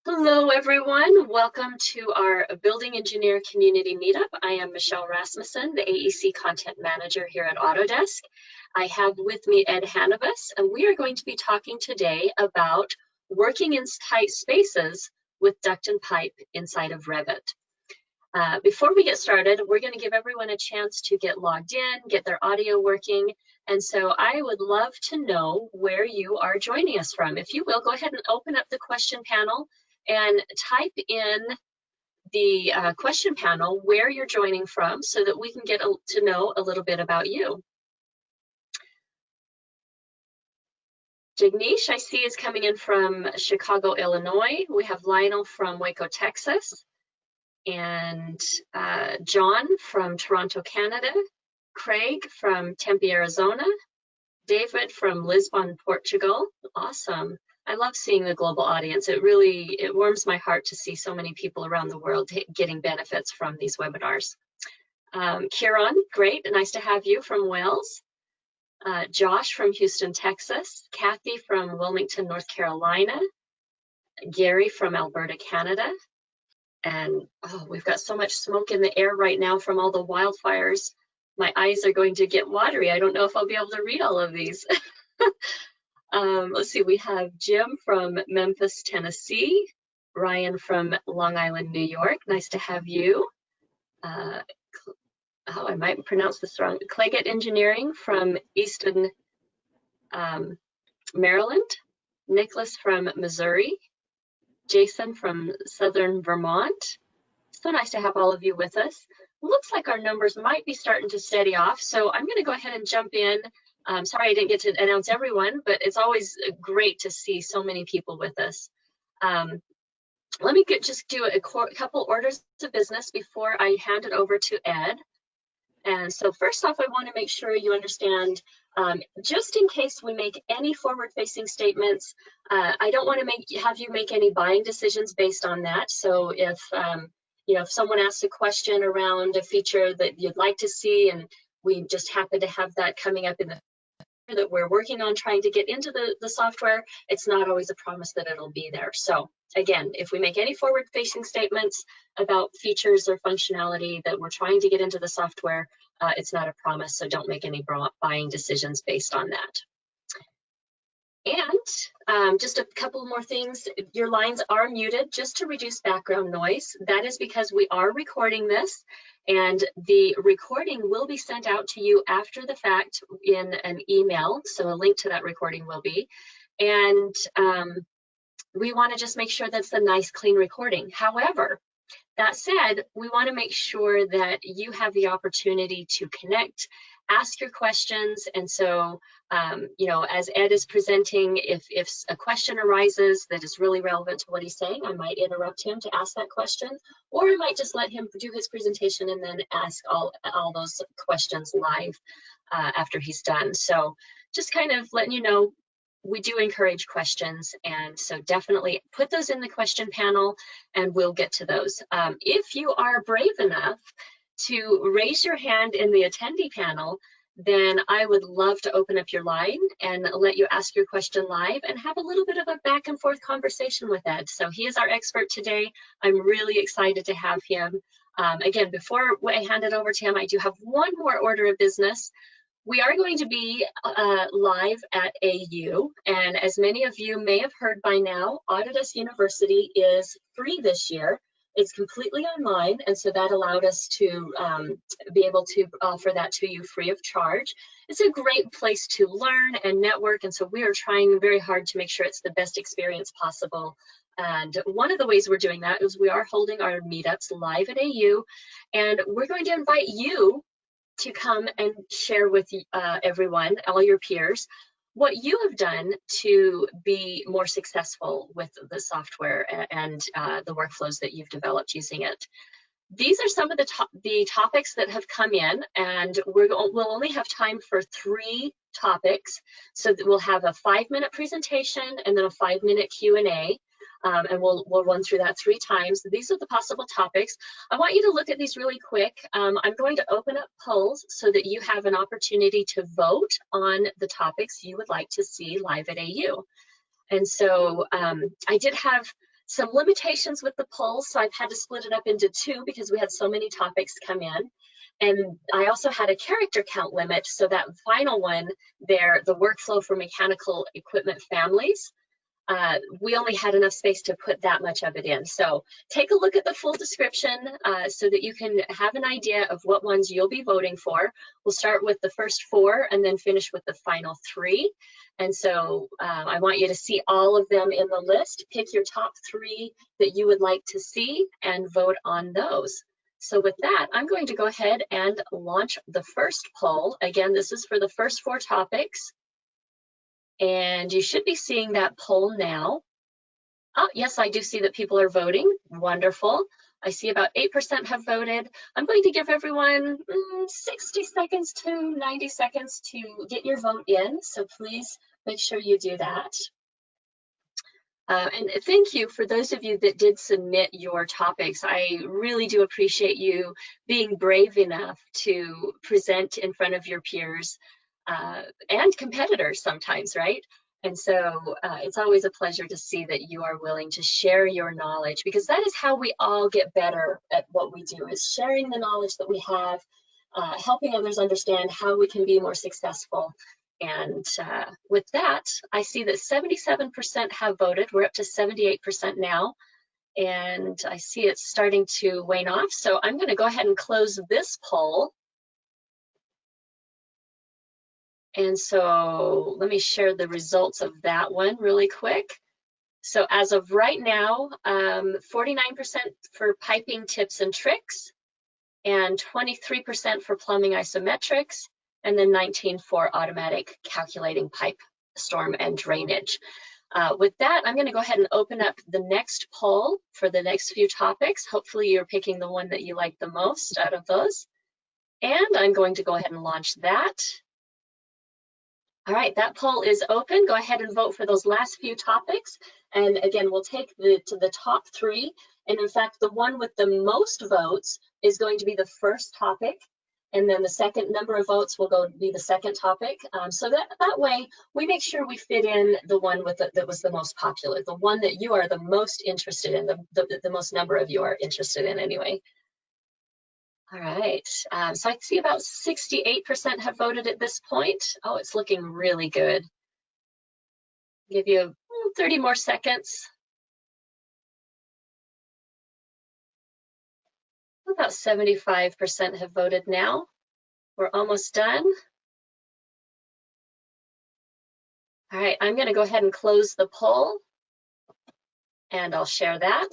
Hello, everyone. Welcome to our Building Engineer Community Meetup. I am Michelle Rasmussen, the AEC Content Manager here at Autodesk. I have with me Ed Hannibus, and we are going to be talking today about working in tight spaces with duct and pipe inside of Revit. Before we get started, we're going to give everyone a chance to get logged in, get their audio working, and so I would love to know where you are joining us from. If you will, go ahead and open up the question panel and type in the question panel where you're joining from so that we can get to know a little bit about you. Jagnish, I see, is coming in from Chicago, Illinois. We have Lionel from Waco, Texas, and John from Toronto, Canada, Craig from Tempe, Arizona, David from Lisbon, Portugal. Awesome. I love seeing the global audience. It warms my heart to see so many people around the world getting benefits from these webinars. Kieran, great, nice to have you from Wales. Josh from Houston, Texas. Kathy from Wilmington, North Carolina. Gary from Alberta, Canada. And oh, we've got so much smoke in the air right now from all the wildfires. My eyes are going to get watery. I don't know if I'll be able to read all of these. Let's see, we have Jim from Memphis, Tennessee, Ryan from Long Island, New York. Nice to have you. I might pronounce this wrong. Claggett Engineering from Easton, Maryland. Nicholas from Missouri. Jason from Southern Vermont. So nice to have all of you with us. Looks like our numbers might be starting to steady off, so I'm going to go ahead and jump in. Sorry I didn't get to announce everyone, but it's always great to see so many people with us. Let me just do a couple orders of business before I hand it over to Ed. And so first off, I want to make sure you understand, just in case we make any forward-facing statements, I don't want to have you make any buying decisions based on that. So if if someone asks a question around a feature that you'd like to see, and we just happen to have that coming up in the that we're working on trying to get into the software, it's not always a promise that it'll be there. So again, if we make any forward-facing statements about features or functionality that we're trying to get into the software, it's not a promise, so don't make any buying decisions based on that. And just a couple more things. Your lines are muted just to reduce background noise. That is because we are recording this, and the recording will be sent out to you after the fact in an email. So a link to that recording will be. And we want to just make sure that's a nice, clean recording. However, that said, we want to make sure that you have the opportunity to connect, ask your questions, and so as Ed is presenting, if a question arises that is really relevant to what he's saying, I might interrupt him to ask that question, or I might just let him do his presentation and then ask all those questions live after he's done. So just kind of letting you know, we do encourage questions, and so definitely put those in the question panel and we'll get to those. If you are brave enough to raise your hand in the attendee panel, then I would love to open up your line and let you ask your question live and have a little bit of a back and forth conversation with Ed. So he is our expert today. I'm really excited to have him. Again, before I hand it over to him, I do have one more order of business. We are going to be live at AU, and as many of you may have heard by now, Autodesk University is free this year. It's completely online, and so that allowed us to be able to offer that to you free of charge. It's a great place to learn and network, and so we are trying very hard to make sure it's the best experience possible. And one of the ways we're doing that is we are holding our meetups live at AU, and we're going to invite you to come and share with everyone, all your peers, what you have done to be more successful with the software and the workflows that you've developed using it. These are some of the topics that have come in, and we'll only have time for 3 topics. So that we'll have a 5-minute presentation and then a 5-minute Q&A. And we'll run through that 3 times. These are the possible topics. I want you to look at these really quick. I'm going to open up polls so that you have an opportunity to vote on the topics you would like to see live at AU. And so I did have Some limitations with the polls, so I've had to split it up into two because we had so many topics come in. And I also had a character count limit, so that final one there, the workflow for mechanical equipment families, we only had enough space to put that much of it in. So take a look at the full description so that you can have an idea of what ones you'll be voting for. We'll start with the first 4 and then finish with the final 3. And so I want you to see all of them in the list. Pick your top 3 that you would like to see and vote on those. So with that, I'm going to go ahead and launch the first poll. Again, this is for the first 4 topics. And you should be seeing that poll now. Oh, yes, I do see that people are voting. Wonderful. I see about 8% have voted. I'm going to give everyone 60 seconds to 90 seconds to get your vote in. So please make sure you do that. And thank you for those of you that did submit your topics. I really do appreciate you being brave enough to present in front of your peers and competitors sometimes, right? And so it's always a pleasure to see that you are willing to share your knowledge, because that is how we all get better at what we do, is sharing the knowledge that we have, helping others understand how we can be more successful. And with that, I see that 77% have voted. We're up to 78% now. And I see it's starting to wane off. So I'm going to go ahead and close this poll. And so let me share the results of that one really quick. So as of right now, 49% for piping tips and tricks, and 23% for plumbing isometrics, and then 19% for automatic calculating pipe storm and drainage. With that, I'm going to go ahead and open up the next poll for the next few topics. Hopefully you're picking the one that you like the most out of those. And I'm going to go ahead and launch that. All right, that poll is open. Go ahead and vote for those last few topics. And again, we'll take the top 3. And in fact, the one with the most votes is going to be the first topic. And then the second number of votes will be the second topic. So that way, we make sure we fit in the one with that was the most popular, the one that you are the most interested in, the most number of you are interested in anyway. All right, so I see about 68% have voted at this point. Oh, it's looking really good. Give you 30 more seconds. About 75% have voted now. We're almost done. All right, I'm going to go ahead and close the poll, and I'll share that.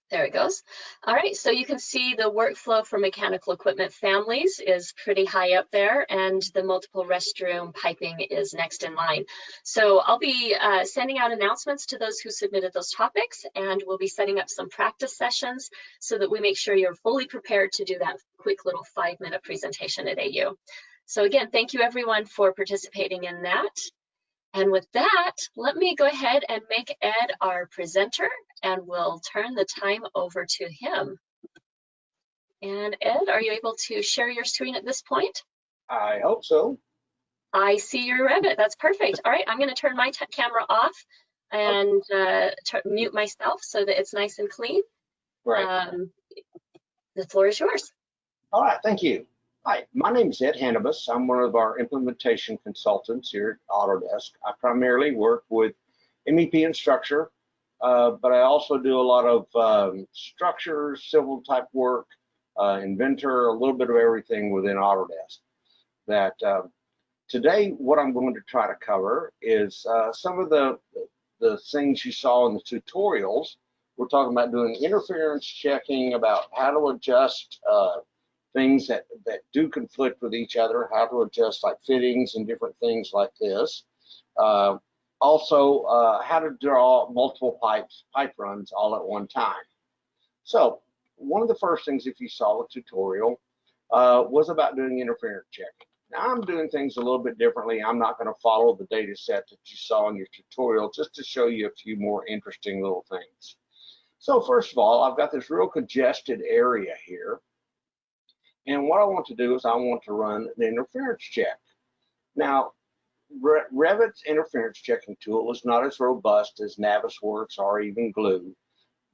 There it goes. All right, so you can see the workflow for mechanical equipment families is pretty high up there, and the multiple restroom piping is next in line. So I'll be sending out announcements to those who submitted those topics, and we'll be setting up some practice sessions so that we make sure you're fully prepared to do that quick little 5-minute presentation at AU. So again, thank you everyone for participating in that. And with that, let me go ahead and make Ed our presenter, and we'll turn the time over to him. And Ed, are you able to share your screen at this point? I hope so. I see your Revit. That's perfect. All right, I'm going to turn my camera off and mute myself so that it's nice and clean. Right. The floor is yours. All right, thank you. Hi, my name is Ed Hannibus. I'm one of our implementation consultants here at Autodesk. I primarily work with MEP and structure, but I also do a lot of structure, civil type work, inventor, a little bit of everything within Autodesk. Today, what I'm going to try to cover is some of the things you saw in the tutorials. We're talking about doing interference checking, about how to adjust things that do conflict with each other, how to adjust like fittings and different things like this. Also, how to draw multiple pipe runs all at one time. So one of the first things, if you saw the tutorial, was about doing interference checking. Now I'm doing things a little bit differently. I'm not going to follow the data set that you saw in your tutorial, just to show you a few more interesting little things. So first of all, I've got this real congested area here. And what I want to do is I want to run an interference check. Now, Revit's interference checking tool is not as robust as Navisworks or even Glue,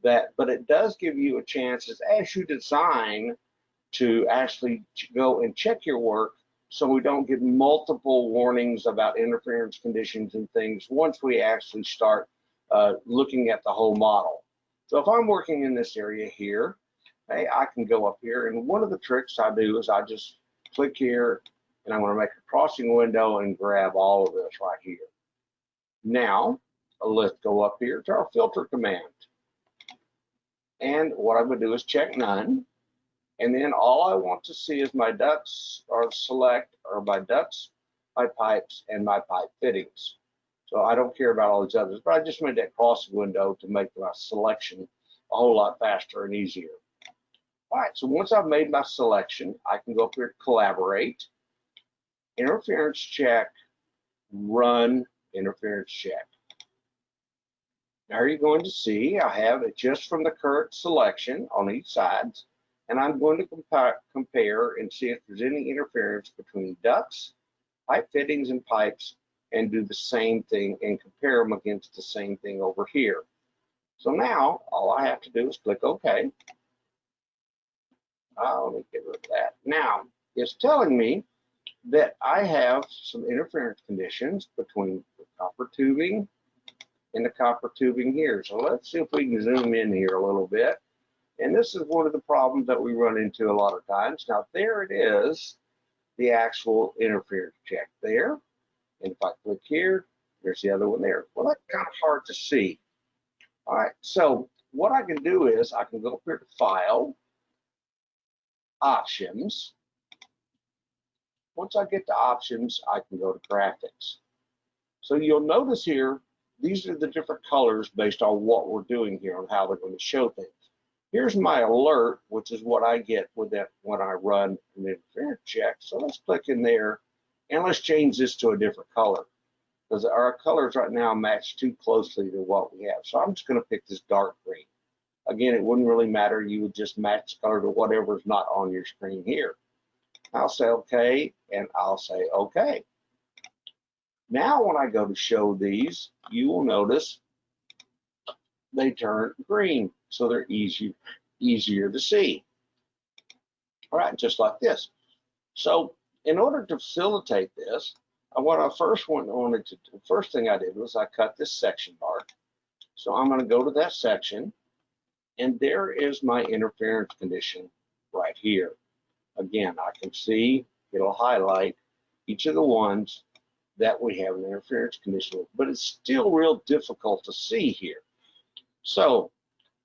but it does give you a chance as you design to actually go and check your work so we don't get multiple warnings about interference conditions and things once we actually start looking at the whole model. So if I'm working in this area here, hey, I can go up here, and one of the tricks I do is I just click here, and I'm going to make a crossing window and grab all of this right here. Now, let's go up here to our filter command. And what I'm going to do is check none. And then all I want to see is my ducts or select, or my ducts, my pipes, and my pipe fittings. So I don't care about all these others, but I just made that crossing window to make my selection a whole lot faster and easier. All right, so once I've made my selection, I can go up here to collaborate, interference check, run interference check. Now you're going to see I have it just from the current selection on each side, and I'm going to compare and see if there's any interference between ducts, pipe fittings, and pipes, and do the same thing and compare them against the same thing over here. So now all I have to do is click OK. Let me get rid of that. Now it's telling me that I have some interference conditions between the copper tubing and the copper tubing here. So let's see if we can zoom in here a little bit. And this is one of the problems that we run into a lot of times. Now there it is, the actual interference check there. And if I click here, there's the other one there. Well, that's kind of hard to see. All right, so what I can do is I can go up here to File, Options. Once I get to Options, I can go to Graphics. So you'll notice here, these are the different colors based on what we're doing here and how they're going to show things. Here's my alert, which is what I get with that when I run an interference check. So let's click in there and let's change this to a different color, because our colors right now match too closely to what we have. So I'm just going to pick this dark green. Again, it wouldn't really matter. You would just match the color to whatever's not on your screen here. I'll say OK, and I'll say OK. Now when I go to show these, you will notice they turn green, so they're easier to see. All right, just like this. So in order to facilitate this, what I first wanted to do, the first thing I did was I cut this section bar. So I'm going to go to that section, and there is my interference condition right here. Again, I can see it'll highlight each of the ones that we have an interference condition with, but it's still real difficult to see here. So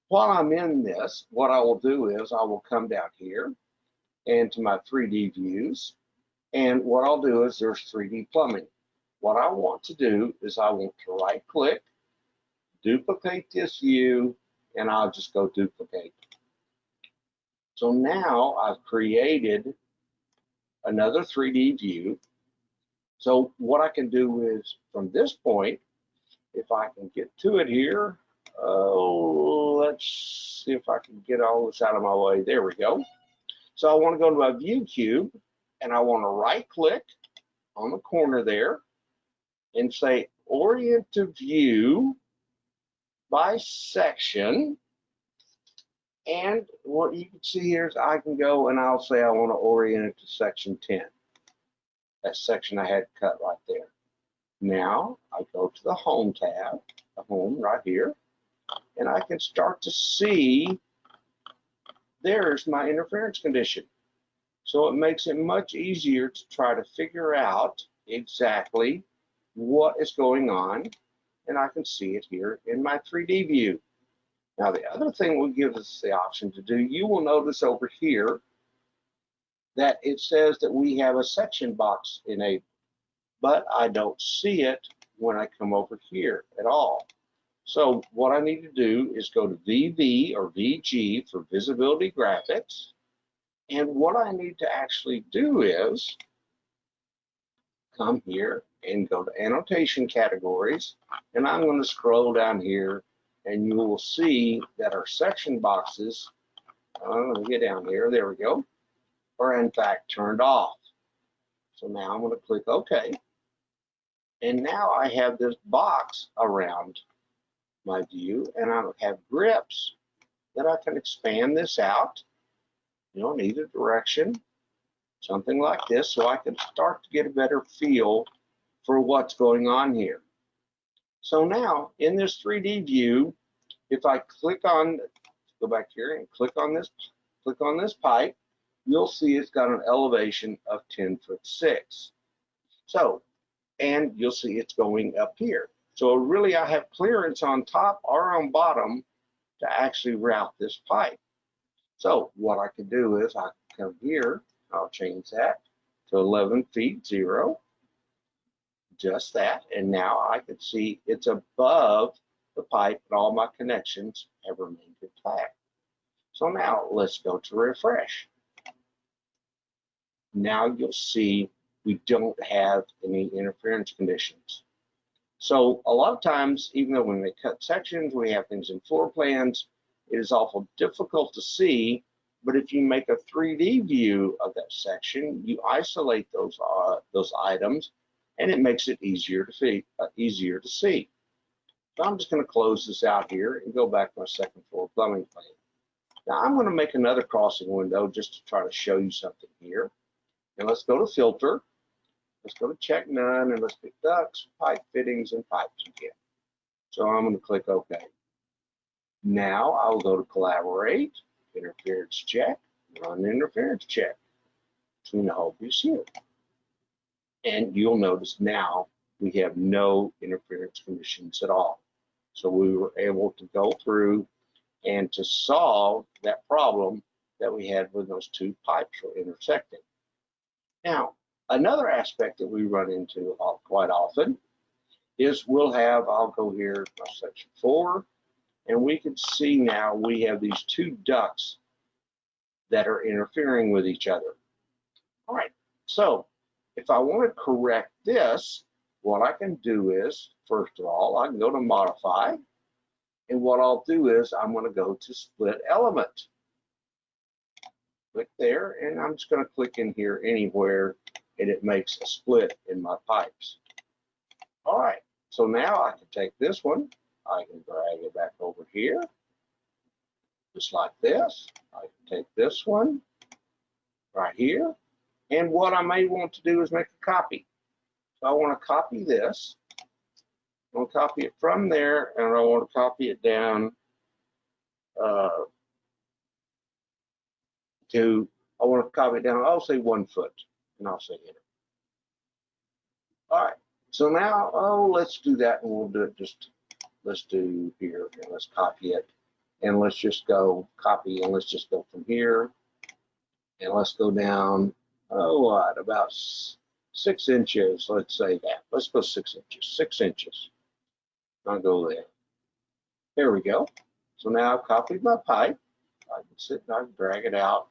while I'm in this, what I will do is I will come down here and to my 3D views, and what I'll do is there's 3D plumbing. What I want to do is I want to right click, duplicate this view, and I'll just go duplicate. So now I've created another 3D view. So what I can do is from this point, if I can get to it here, let's see if I can get all this out of my way. There we go. So I want to go to my view cube, and I want to right click on the corner there and say orient to view by section. And what you can see here is I can go and I'll say I want to orient it to section 10. That section I had cut right there. Now I go to the home tab, the home right here, and I can start to see there's my interference condition. So it makes it much easier to try to figure out exactly what is going on, and I can see it here in my 3D view. Now the other thing will give us the option to do, you will notice over here that it says that we have a section box enabled, but I don't see it when I come over here at all. So what I need to do is go to VV or VG for visibility graphics. And what I need to actually do is come here and go to annotation categories. And I'm going to scroll down here and you will see that our section boxes, I'm going to get down here, there we go, are in fact turned off. So now I'm going to click OK. And now I have this box around my view, and I have grips that I can expand this out, you know, in either direction, something like this, so I can start to get a better feel for what's going on here. So now in this 3D view, if I click on, go back here and click on this pipe, you'll see it's got an elevation of 10'6". So, and you'll see it's going up here. So really I have clearance on top or on bottom to actually route this pipe. So what I can do is I can come here, I'll change that to 11 feet 0, just that, and now I can see it's above the pipe and all my connections have remained intact. So now let's go to refresh. Now you'll see we don't have any interference conditions. So a lot of times, even though when they cut sections, we have things in floor plans, it is awful difficult to see, but if you make a 3D view of that section, you isolate those items, and it makes it easier to see. So I'm just going to close this out here and go back to my second floor plumbing plan. Now I'm going to make another crossing window just to try to show you something here. And let's go to filter. Let's go to check none, and let's pick ducts, pipe fittings, and pipes again. So I'm going to click OK. Now I'll go to collaborate, interference check, run interference check between the whole piece here. And you'll notice now we have no interference conditions at all. So we were able to go through and to solve that problem that we had when those two pipes were intersecting. Now, another aspect that we run into quite often is I'll go here to section 4, and we can see now we have these two ducts that are interfering with each other. All right, so if I want to correct this, what I can do is, first of all, I can go to modify, and what I'll do is I'm going to go to split element. Click there, and I'm just going to click in here anywhere, and it makes a split in my pipes. All right, so now I can take this one, I can drag it back over here, just like this. I can take this one right here, and what I may want to do is make a copy. So I want to copy this. I want to copy it from there, and I want to copy it down I'll say 1 foot, and I'll say enter. All right, so now, let's do that, and we'll do it let's do here, and let's copy it, and let's just go copy, and let's just go from here, and let's go down, about 6 inches, let's say that. Let's go 6 inches, 6 inches. I'll go there. There we go. So now I've copied my pipe. I can sit and I can drag it out,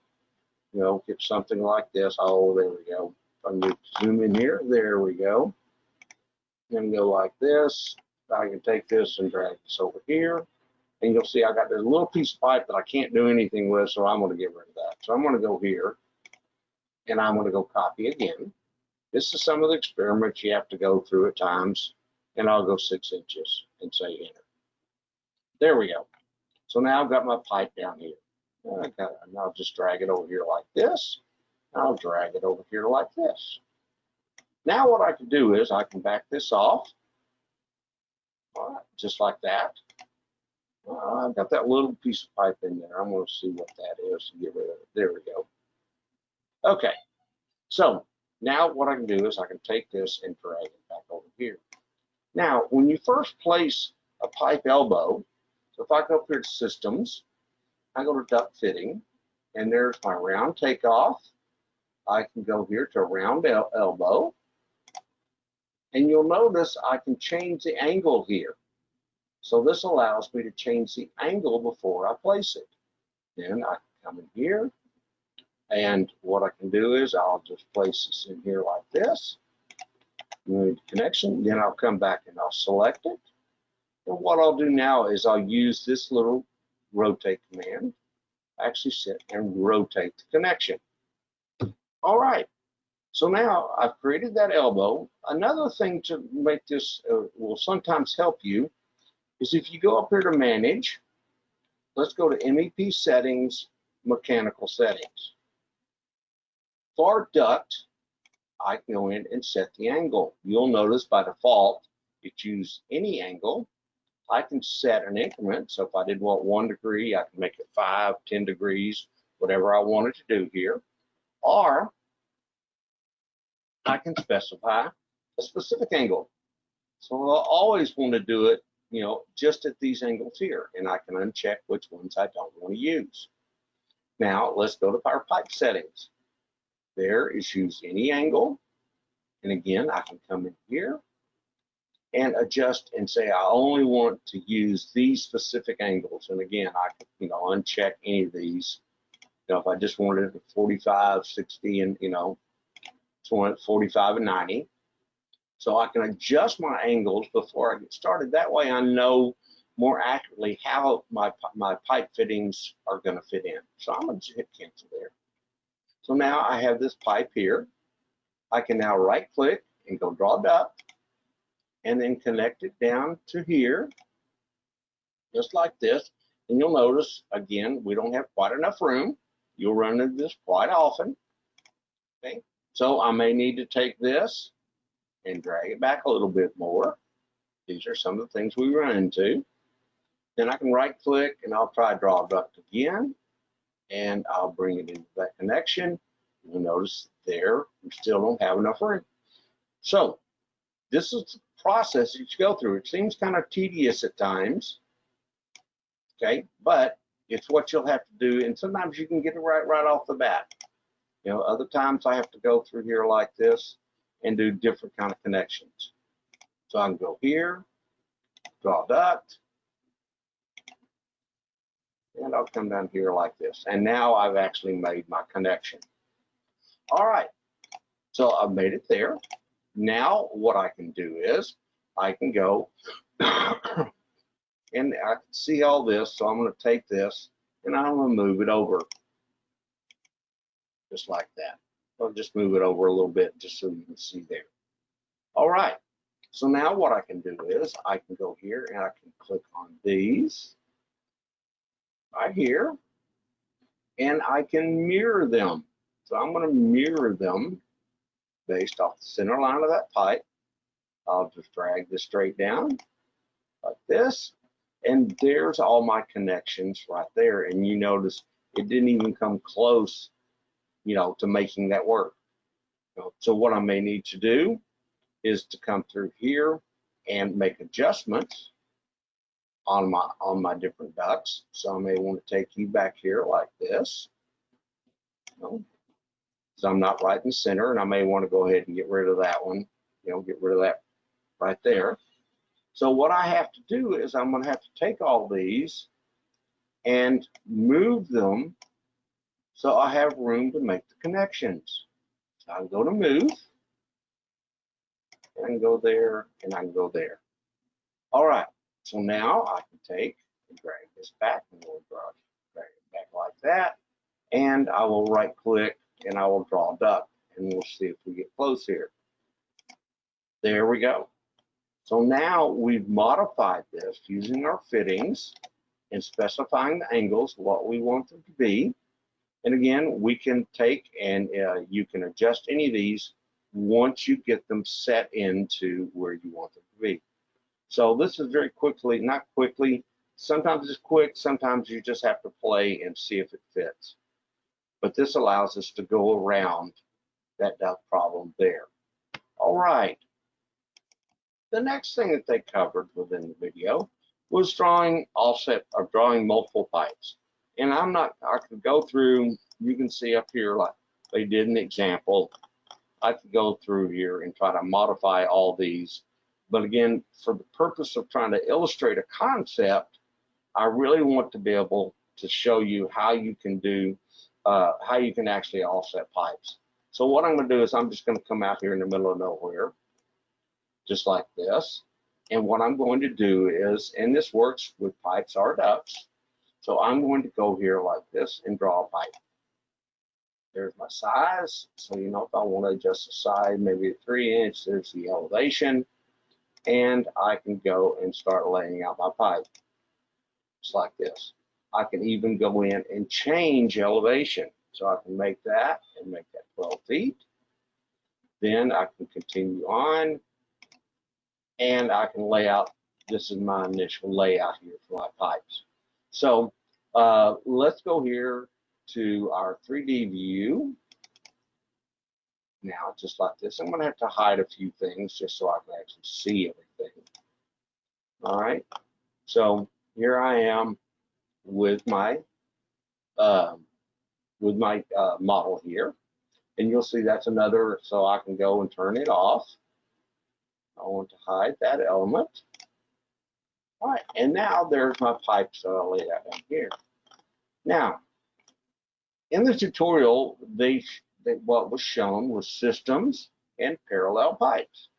you know, get something like this. Oh, there we go. I can zoom in here. There we go. Then go like this. I can take this and drag this over here. And you'll see I got this little piece of pipe that I can't do anything with, so I'm going to get rid of that. So I'm going to go here, and I'm going to go copy again. This is some of the experiments you have to go through at times, and I'll go 6 inches and say enter. There we go. So now I've got my pipe down here. And I'll just drag it over here like this. I'll drag it over here like this. Now what I can do is I can back this off. All right, just like that. I've got that little piece of pipe in there. I'm going to see what that is and get rid of it. There we go. Okay, so now what I can do is I can take this and drag it back over here. Now, when you first place a pipe elbow, so if I go up here to systems, I go to duct fitting, and there's my round takeoff. I can go here to round elbow, and you'll notice I can change the angle here. So this allows me to change the angle before I place it. Then I can come in here, and what I can do is I'll just place this in here like this. Move the connection, then I'll come back and I'll select it. And what I'll do now is I'll use this little rotate command, actually sit and rotate the connection. All right, So now I've created that elbow. Another thing to make this will sometimes help you is if you go up here to manage, let's go to MEP settings, mechanical settings. For duct, I can go in and set the angle. You'll notice by default, you choose any angle. I can set an increment. So if I did want 1 degree, I can make it 5, 10 degrees, whatever I wanted to do here. Or I can specify a specific angle. So I'll always want to do it, just at these angles here, and I can uncheck which ones I don't want to use. Now let's go to our pipe settings. There is use any angle, and again I can come in here and adjust and say I only want to use these specific angles. And again, I can uncheck any of these. If I just wanted it 45, 60, and 45 and 90. So I can adjust my angles before I get started. That way I know more accurately how my pipe fittings are going to fit in. So I'm going to hit cancel there. So now I have this pipe here. I can now right click and go draw duct and then connect it down to here, just like this. And you'll notice, again, we don't have quite enough room. You'll run into this quite often. Okay, so I may need to take this and drag it back a little bit more. These are some of the things we run into. Then I can right click and I'll try draw duct again, and I'll bring it into that connection. You'll notice there we still don't have enough room. So this is the process that you go through. It seems kind of tedious at times, okay, but it's what you'll have to do, and sometimes you can get it right off the bat. Other times I have to go through here like this and do different kind of connections. So I can go here, draw duct, and I'll come down here like this. And now I've actually made my connection. All right, so I've made it there. Now what I can do is I can go and I can see all this. So I'm going to take this and I'm going to move it over just like that. I'll just move it over a little bit just so you can see there. All right, so now what I can do is I can go here and I can click on these right here, and I can mirror them. So I'm going to mirror them based off the center line of that pipe. I'll just drag this straight down like this, and there's all my connections right there. And you notice it didn't even come close, to making that work. So what I may need to do is to come through here and make adjustments on my different ducts. So I may want to take you back here like this. So I'm not right in the center, and I may want to go ahead and get rid of that one, get rid of that right there. So what I have to do is I'm going to have to take all these and move them so I have room to make the connections. So I can go to move, and I can go there, and I can go there. All right, so now I can take and drag this back, and we'll drag it back like that, and I will right click and I will draw duct, and we'll see if we get close here. There we go. So now we've modified this using our fittings and specifying the angles, what we want them to be. And again, we can take and you can adjust any of these once you get them set into where you want them to be. So this is very quickly, not quickly, sometimes it's quick, sometimes you just have to play and see if it fits. But this allows us to go around that duct problem there. All right. The next thing that they covered within the video was drawing offset or drawing multiple pipes. And I could go through, you can see up here like they did an example. I could go through here and try to modify all these. But again, for the purpose of trying to illustrate a concept, I really want to be able to show you how you can do, how you can actually offset pipes. So what I'm going to do is I'm just going to come out here in the middle of nowhere, just like this. And what I'm going to do is, and this works with pipes or ducts, so I'm going to go here like this and draw a pipe. There's my size. So, you know, if I want to adjust the size, maybe 3 inch, there's the elevation. And I can go and start laying out my pipe. Just like this. I can even go in and change elevation. So I can make that and make that 12 feet. Then I can continue on and I can lay out. This is my initial layout here for my pipes. So let's go here to our 3D view. Now, just like this, I'm going to have to hide a few things just so I can actually see everything. All right. So here I am with my model here, and you'll see that's another. So I can go and turn it off. I want to hide that element. All right, and now there's my pipe, so I'll lay that down here. Now, in the tutorial, what was shown was systems and parallel pipes.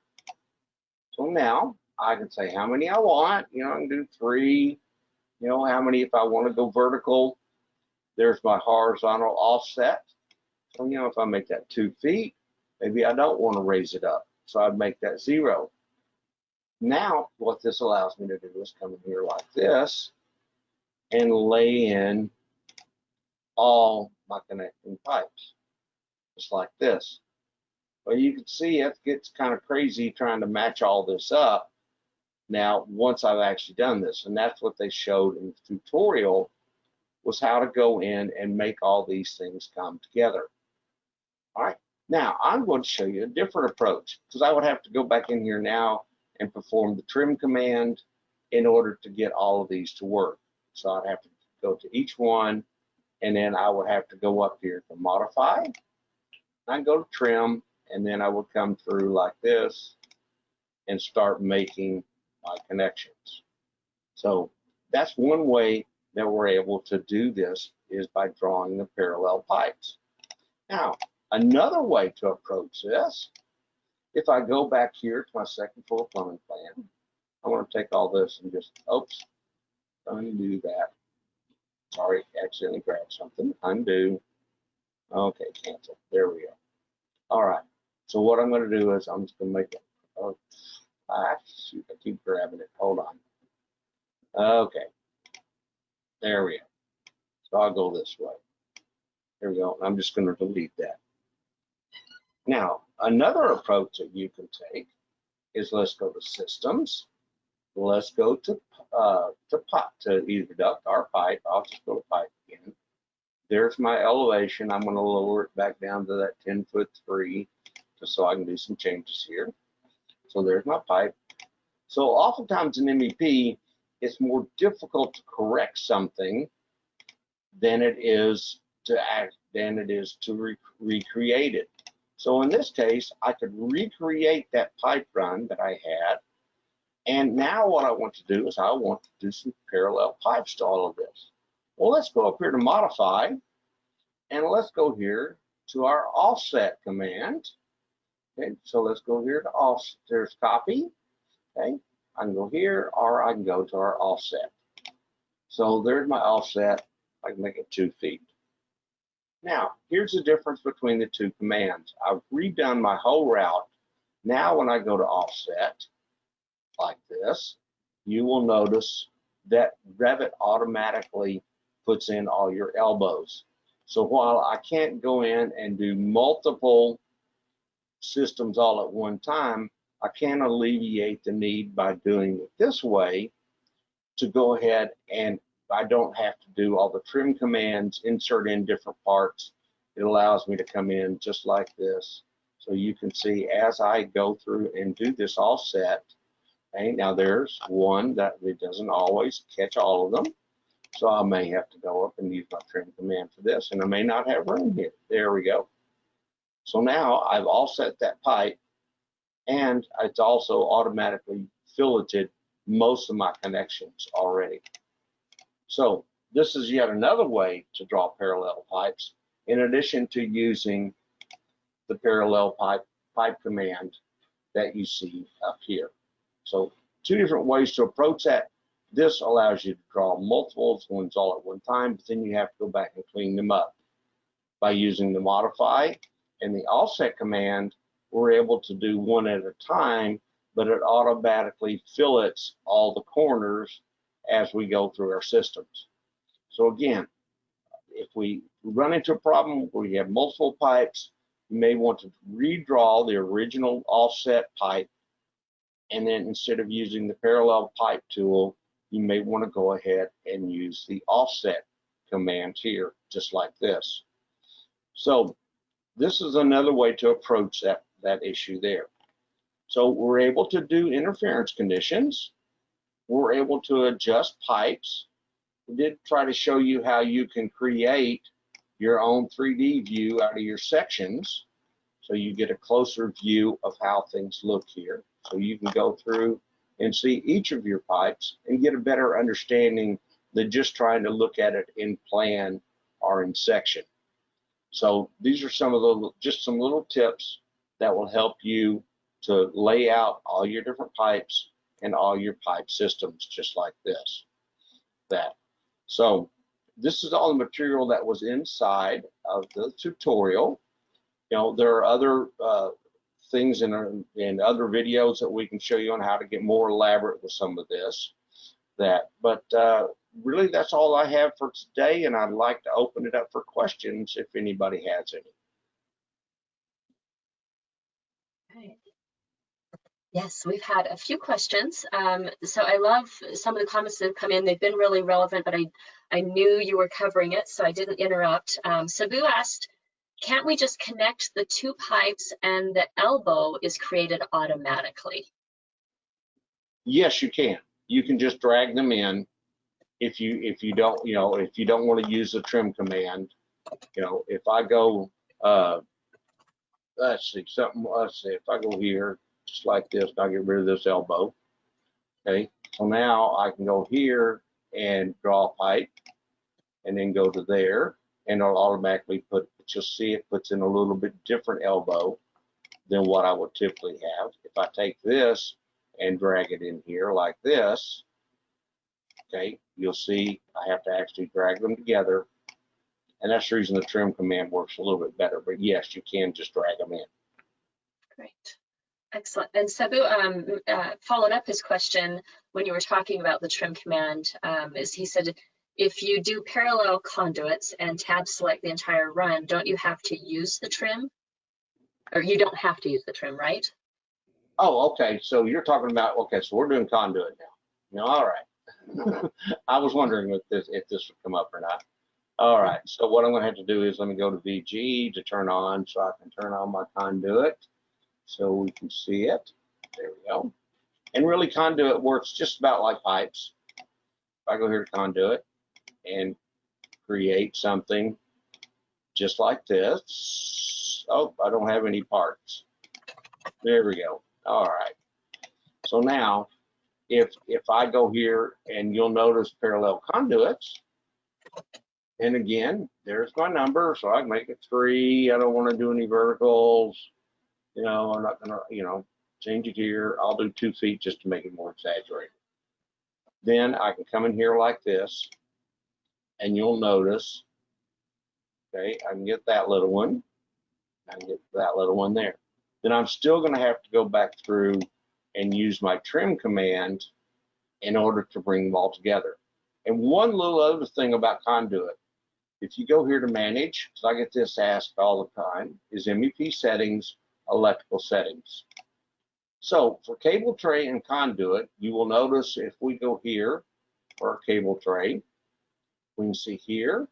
So now I can say how many I want. You know, I can do 3. You know, how many if I want to go vertical. There's my horizontal offset. So, you know, if I make that 2 feet, maybe I don't want to raise it up. So I'd make that 0. Now, what this allows me to do is come in here like this and lay in all my connecting pipes, just like this. Well, you can see it gets kind of crazy trying to match all this up. Now, once I've actually done this, and that's what they showed in the tutorial, was how to go in and make all these things come together. All right, now I'm going to show you a different approach because I would have to go back in here now and perform the trim command in order to get all of these to work. So I'd have to go to each one, and then I would have to go up here to modify. I'd go to trim, and then I would come through like this and start making my connections. So that's one way that we're able to do this is by drawing the parallel pipes. Now, another way to approach this, if I go back here to my second floor plumbing plan, I want to take all this and just, oops, undo that. Sorry, accidentally grabbed something. Undo. Okay, cancel. There we go. All right. So what I'm going to do is I'm just going to make it. Oh, shoot, I keep grabbing it. Hold on. Okay. There we go. So I'll go this way. There we go. I'm just going to delete that. Now, another approach that you can take is let's go to systems. Let's go to either duct or pipe. I'll just go to pipe again. There's my elevation. I'm going to lower it back down to that 10'3" just so I can do some changes here. So there's my pipe. So oftentimes in MEP, it's more difficult to correct something than it is to recreate it. So in this case, I could recreate that pipe run that I had. And now what I want to do is I want to do some parallel pipes to all of this. Well, let's go up here to modify, and let's go here to our offset command. Okay, so let's go here to offset. There's copy. Okay, I can go here, or I can go to our offset. So there's my offset. I can make it 2 feet. Now, here's the difference between the two commands. I've redone my whole route. Now, when I go to offset, like this, you will notice that Revit automatically puts in all your elbows. So while I can't go in and do multiple systems all at one time, I can alleviate the need by doing it this way to go ahead, and I don't have to do all the trim commands, insert in different parts. It allows me to come in just like this. So you can see as I go through and do this offset. Okay, now there's one that it doesn't always catch all of them. So I may have to go up and use my trim command for this, and I may not have room here. There we go. So now I've offset that pipe, and it's also automatically filleted most of my connections already. So this is yet another way to draw parallel pipes, in addition to using the parallel pipe command that you see up here. So 2 different ways to approach that. This allows you to draw multiple ones all at one time, but then you have to go back and clean them up. By using the modify and the offset command, we're able to do one at a time, but it automatically fillets all the corners as we go through our systems. So again, if we run into a problem where you have multiple pipes, you may want to redraw the original offset pipe, and then instead of using the parallel pipe tool, you may want to go ahead and use the offset command here, just like this. So this is another way to approach that issue there. So we're able to do interference conditions. We're able to adjust pipes. We did try to show you how you can create your own 3D view out of your sections, so you get a closer view of how things look here. So you can go through and see each of your pipes and get a better understanding than just trying to look at it in plan or in section. So these are some of the, just some little tips that will help you to lay out all your different pipes and all your pipe systems, just like this. So this is all the material that was inside of the tutorial. You know, there are other things in other videos that we can show you on how to get more elaborate with some of this. But really, that's all I have for today, and I'd like to open it up for questions if anybody has any. Right. Yes, we've had a few questions. So I love some of the comments that have come in. They've been really relevant, but I knew you were covering it, so I didn't interrupt. Sabu asked, can't we just connect the two pipes and the elbow is created automatically? Yes, you can. You can just drag them in if you don't, you know, if you don't want to use the trim command. You know, if I go let's see, if I go here just like this, I'll get rid of this elbow. Okay, so now I can go here and draw a pipe and then go to there, and it'll automatically put, you'll see it puts in a little bit different elbow than what I would typically have. If I take this and drag it in here like this, okay, you'll see I have to actually drag them together, and that's the reason the trim command works a little bit better. But yes, you can just drag them in. Great. Excellent. And Sabu followed up his question when you were talking about the trim command, is he said, if you do parallel conduits and tab select the entire run, don't you have to use the trim? Or you don't have to use the trim, right? Oh, okay. So you're talking about, okay, so we're doing conduit now. No, all right. I was wondering if this would come up or not. All right. So what I'm going to have to do is let me go to VG to turn on, so I can turn on my conduit so we can see it. There we go. And really, conduit works just about like pipes. If I go here to conduit and create something just like this. Oh, I don't have any parts. There we go. All right. So now, if I go here, and you'll notice parallel conduits, and again, there's my number, so I can make it 3. I don't want to do any verticals. You know, I'm not gonna, you know, change it here. I'll do 2 feet just to make it more exaggerated. Then I can come in here like this, and you'll notice, okay, I can get that little one. I can get that little one there. Then I'm still going to have to go back through and use my trim command in order to bring them all together. And one little other thing about conduit, if you go here to manage, because I get this asked all the time, is MEP settings, electrical settings. So for cable tray and conduit, you will notice if we go here for our cable tray, we can see here,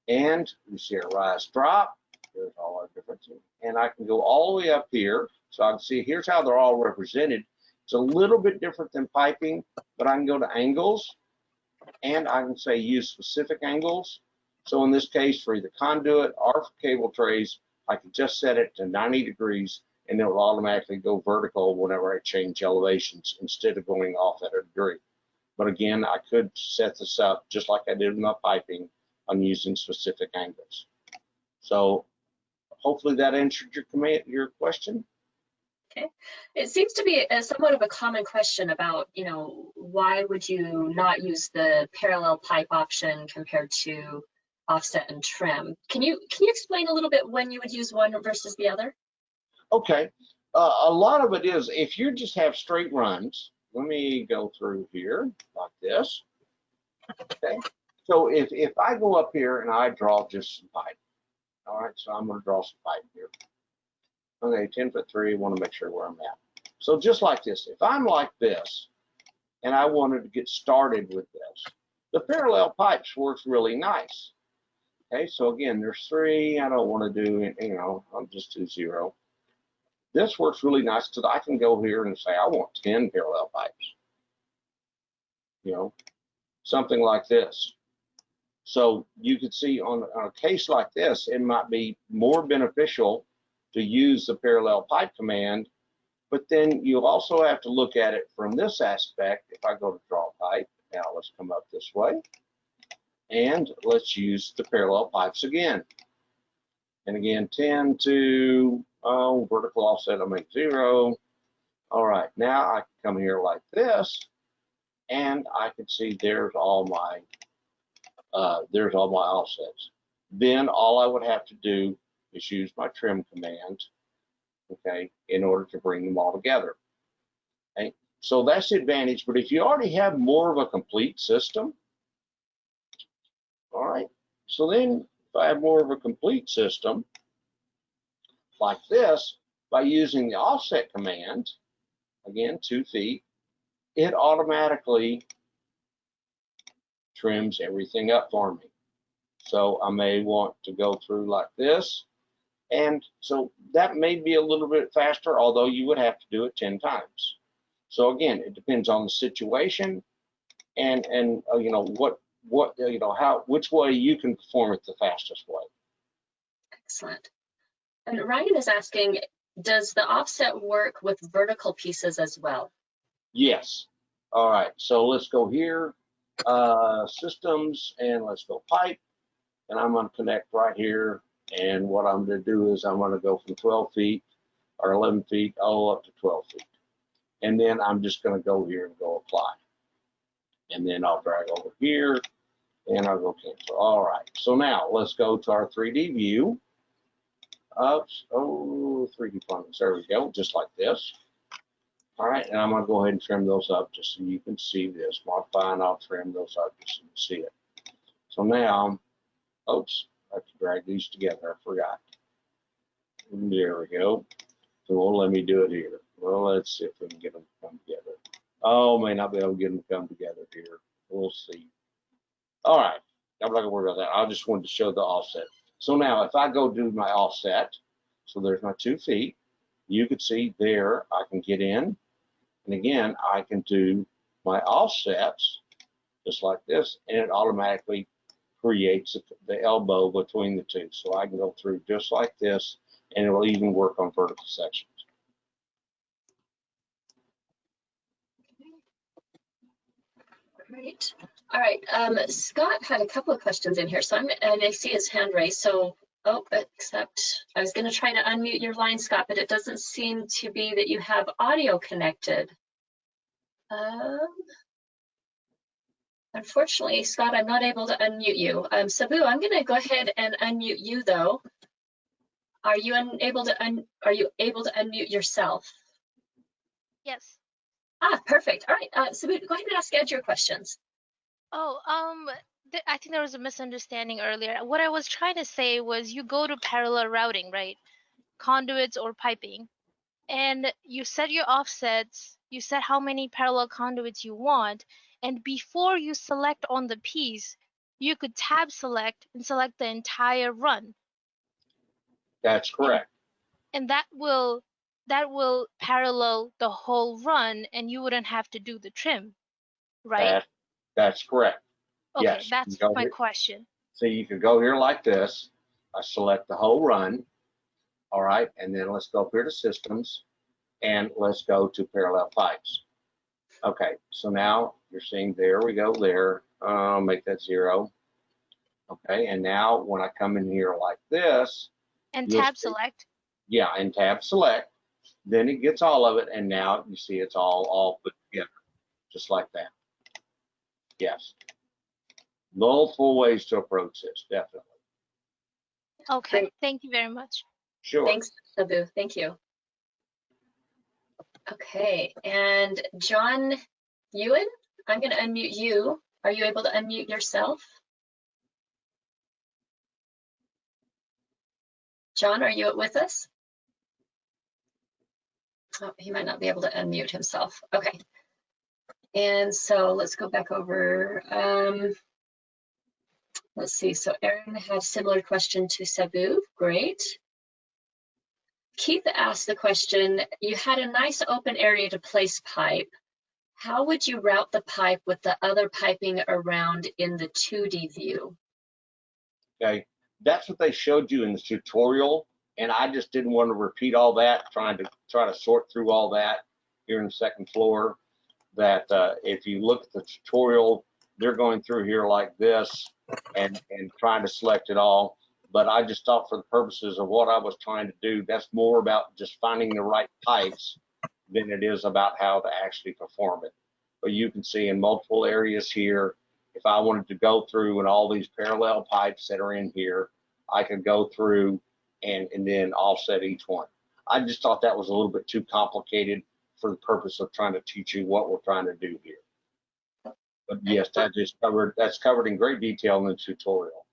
and we see our rise drop. There's all our differences. And I can go all the way up here. So I can see here's how they're all represented. It's a little bit different than piping, but I can go to angles, and I can say use specific angles. So in this case, for either conduit or for cable trays, I can just set it to 90 degrees, and it will automatically go vertical whenever I change elevations instead of going off at a degree. But again, I could set this up just like I did with my piping on using specific angles. So hopefully that answered your question. Okay. It seems to be somewhat of a common question about, you know, why would you not use the parallel pipe option compared to offset and trim. Can you explain a little bit when you would use one versus the other? Okay. A lot of it is if you just have straight runs. Let me go through here like this. Okay. So if I go up here and I draw just some pipe. All right. So I'm going to draw some pipe here. Okay. 10'3". Want to make sure where I'm at. So just like this, if I'm like this and I wanted to get started with this, the parallel pipes works really nice. Okay. So again, there's 3. I don't want to do, I'll just do 0. This works really nice because I can go here and say, I want 10 parallel pipes. Something like this. So you could see on a case like this, it might be more beneficial to use the parallel pipe command, but then you also have to look at it from this aspect. If I go to draw pipe, now let's come up this way, and let's use the parallel pipes again. And again, 10 to vertical offset, I'll make 0. All right, now I can come here like this, and I can see there's all my offsets. Then all I would have to do is use my trim command, okay, in order to bring them all together. Okay, so that's the advantage. But if you already have more of a complete system, all right, so then if I have more of a complete system like this, by using the offset command, again, 2 feet, it automatically trims everything up for me. So I may want to go through like this. And so that may be a little bit faster, although you would have to do it 10 times. So again, it depends on the situation and which way you can perform it the fastest way. Excellent. And Ryan is asking, does the offset work with vertical pieces as well? Yes. All right. So let's go here, systems, and let's go pipe. And I'm going to connect right here. And what I'm going to do is I'm going to go from 12 feet or 11 feet all up to 12 feet. And then I'm just going to go here and go apply. And then I'll drag over here and I'll go cancel. All right. So now let's go to our 3D view. Oops. Oh, 3D plugins. There we go. Just like this. All right. And I'm going to go ahead and trim those up just so you can see this. Modify and I'll trim those up just so you can see it. So now, oops. I have to drag these together. I forgot. There we go. So well, let me do it here. Well, let's see if we can get them to come together. Oh, may not be able to get them to come together here. We'll see. All right. I'm not going to worry about that. I just wanted to show the offset. So now if I go do my offset, so there's my 2 feet, you can see there I can get in. And again, I can do my offsets just like this, and it automatically creates the elbow between the two. So I can go through just like this, and it will even work on vertical sections. Great. All right. Scott had a couple of questions in here, and I see his hand raised. So, except I was going to try to unmute your line, Scott, but it doesn't seem to be that you have audio connected. Unfortunately, Scott, I'm not able to unmute you. Sabu, I'm going to go ahead and unmute you, though. Are you able to unmute yourself? Yes. Perfect. All right, Sabu, go ahead and ask Ed your questions. Oh, I think there was a misunderstanding earlier. What I was trying to say was you go to parallel routing, right? Conduits or piping, and you set your offsets, you set how many parallel conduits you want, and before you select on the piece, you could tab select and select the entire run. That's correct. And that will parallel the whole run, and you wouldn't have to do the trim, right? That's correct. Okay, yes. that's my question. So you can go here like this. I select the whole run. All right, and then let's go up here to systems, and let's go to parallel pipes. Okay, so now you're seeing there we go there. Make that 0. Okay, and now when I come in here like this. And tab select. Yeah, and tab select. Then it gets all of it, and now you see it's all put together, just like that. Yes. multiple ways to approach this, definitely. Okay, Great. thank you very much. Sure. Thanks, Sabu. Thank you. Okay, and John Ewan, I'm going to unmute you. Are you able to unmute yourself? John, are you with us? Oh, he might not be able to unmute himself. Okay. And so let's go back over. Let's see. So Aaron had a similar question to Sabu. Great. Keith asked the question, you had a nice open area to place pipe. How would you route the pipe with the other piping around in the 2D view? Okay, that's what they showed you in the tutorial, and I just didn't want to repeat all that, try to sort through all that here in the second floor. That if you look at the tutorial, they're going through here like this and trying to select it all. But I just thought for the purposes of what I was trying to do, that's more about just finding the right pipes than it is about how to actually perform it. But you can see in multiple areas here, if I wanted to go through and all these parallel pipes that are in here, I could go through and then offset each one. I just thought that was a little bit too complicated for the purpose of trying to teach you what we're trying to do here. But yes, that's covered in great detail in the tutorial.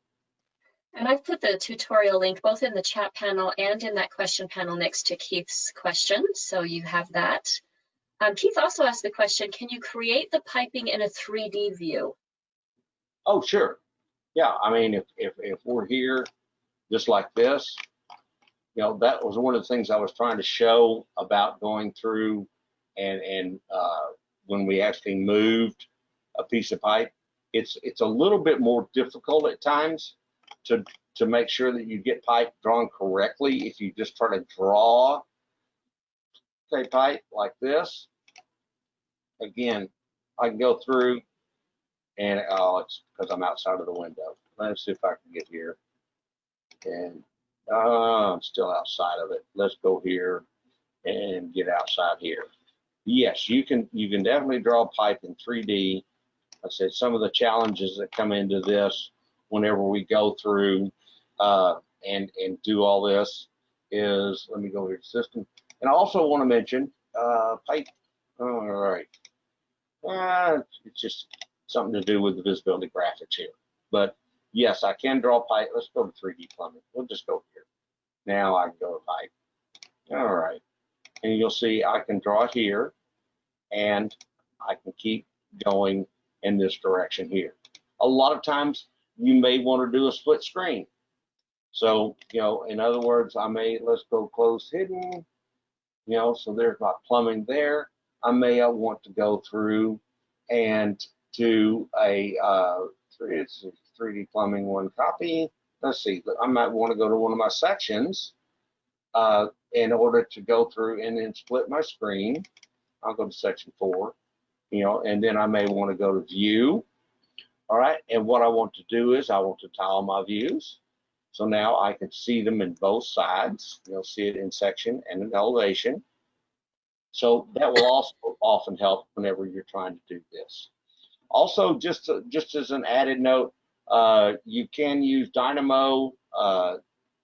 And I've put the tutorial link both in the chat panel and in that question panel next to Keith's question, so you have that. Keith also asked the question, can you create the piping in a 3D view? Oh, sure. Yeah, I mean, if we're here just like this, you know, that was one of the things I was trying to show about going through and when we actually moved a piece of pipe, it's a little bit more difficult at times to make sure that you get pipe drawn correctly. If you just try to draw a pipe like this, again, I can go through and it's because I'm outside of the window. Let's see if I can get here. And I'm still outside of it. Let's go here and get outside here. Yes, you can definitely draw a pipe in 3D. I said some of the challenges that come into this whenever we go through and do all this is, let me go here to system. And I also want to mention pipe. All right. It's just something to do with the visibility graphics here. But yes, I can draw pipe. Let's go to 3D plumbing. We'll just go here. Now I can go to pipe. All right. And you'll see I can draw it here and I can keep going in this direction here. A lot of times you may want to do a split screen. So, you know, in other words, let's go close hidden, you know, so there's my plumbing there. I may want to go through and do a 3D plumbing one copy. Let's see, I might want to go to one of my sections in order to go through and then split my screen. I'll go to section 4, you know, and then I may want to go to view. All right, and what I want to do is I want to tile my views. So now I can see them in both sides. You'll see it in section and in elevation. So that will also often help whenever you're trying to do this. Also, just as an added note, you can use Dynamo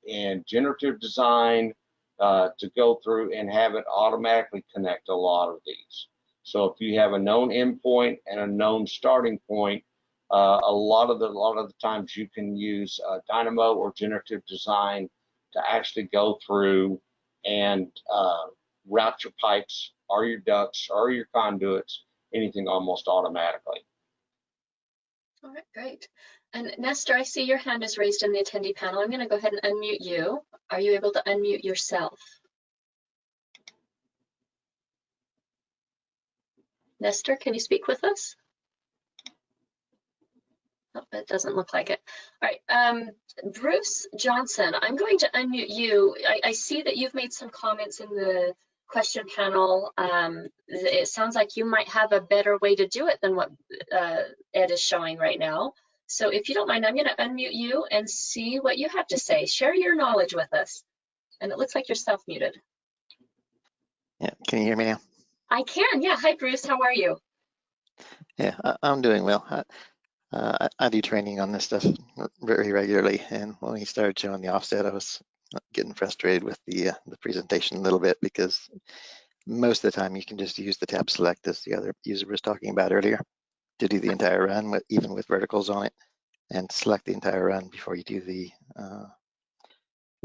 and generative design to go through and have it automatically connect a lot of these. So if you have a known endpoint and a known starting point, a lot of the times you can use Dynamo or generative design to actually go through and route your pipes or your ducts or your conduits, anything almost automatically. All right, great. And Nestor, I see your hand is raised in the attendee panel. I'm going to go ahead and unmute you. Are you able to unmute yourself? Nestor, can you speak with us? Oh, it doesn't look like it. All right, Bruce Johnson, I'm going to unmute you. I see that you've made some comments in the question panel. It sounds like you might have a better way to do it than what Ed is showing right now. So if you don't mind, I'm going to unmute you and see what you have to say. Share your knowledge with us. And it looks like you're self-muted. Yeah, can you hear me now? I can, yeah. Hi, Bruce, how are you? Yeah, I'm doing well. I do training on this stuff very regularly, and when he started showing the offset, I was getting frustrated with the presentation a little bit, because most of the time you can just use the tab select, as the other user was talking about earlier, to do the entire run, even with verticals on it, and select the entire run before you do the